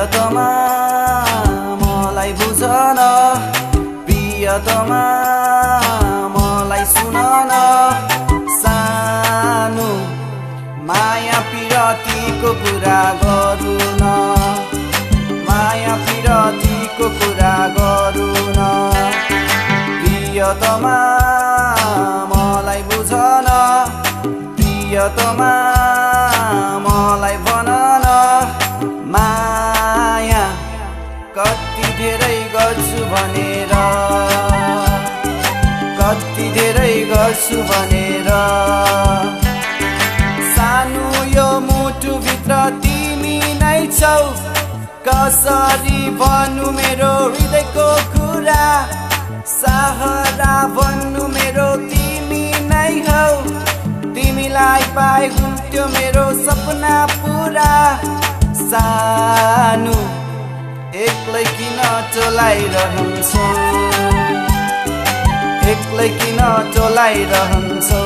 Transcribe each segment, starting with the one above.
प्रियतमा मलाई बुझ न, प्रियतमा मलाई सुन न। सानो माया पिरतीको कुरा गरौँ न, माया पिरतीको कुरा गरौँ न। प्रियतमा मलाई बुझ न, प्रियतमा मलाई भन न। माया कति धेरै गर्छु भनेर, कति धेरै गर्छु भनेर। सानो यो मुटुभित्र तिमी नै छौ, कसरी भन्नु मेरो हृदयको कुरा। सहारा भन्नु मेरो तिमी नै हौ, तिमीलाई पाए हुन्थ्यो मेरो सपना पुरा। सानो एक्लै किन टोलाइरहन्छौ, एक्लै किन टोलाइरहन्छौ।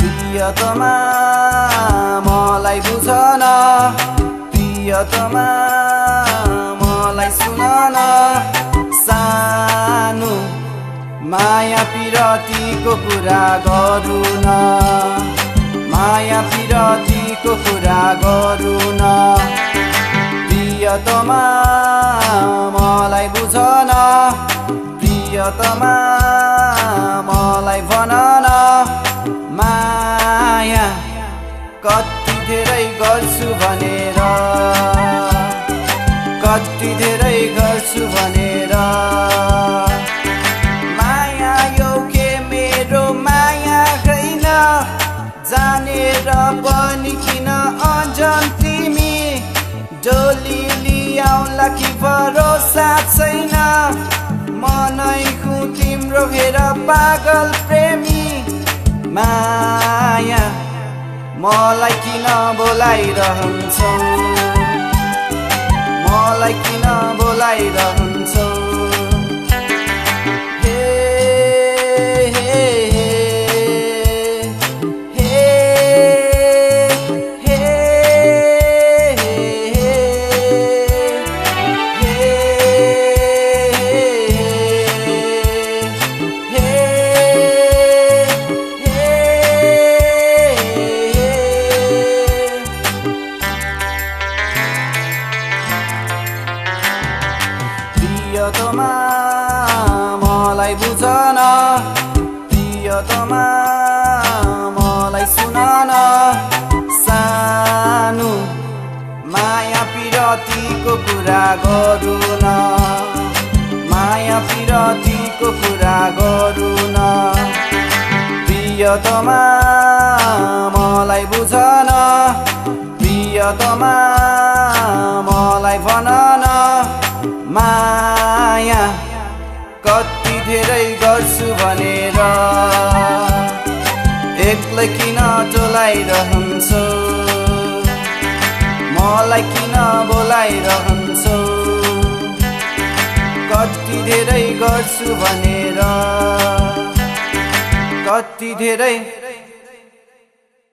प्रियतमा मलाई बुझ न, प्रियतमा मलाई सुन न। सानो माया पिरतीको कुरा गरौँ न, माया पिरतीको कुरा गरौँ न। प्रियतमा मलाई बुझ न, प्रियतमा मलाई भन न। माया कति धेरै गर्छु भनेर, कति धेरै गर्छु भनेर। माया यो के मेरो माया होइन, जानेर पनि किन अझन् तिमी डोली लिआउला कि भरोसा छैन। मनै हुँ तिम्रो हेर पागल प्रेमी। माया मलाई किन बोलाइरहन्छौ, मलाई किन बोलाइरहन्छौ। प्रियतमा मलाई बुझ न, प्रियतमा मलाई सुन न। सानो माया पिरतीको कुरा गरौँ न, माया पिरतीको कुरा गरौँ न। प्रियतमा मलाई बुझ न, प्रियतमा मलाई भन न। माया कति धेरै गर्छु भनेर, एक्लै किन टोलाइरहन्छौ, मलाई किन बोलाइरहन्छौ। कति धेरै गर्छु भनेर, कति धेरै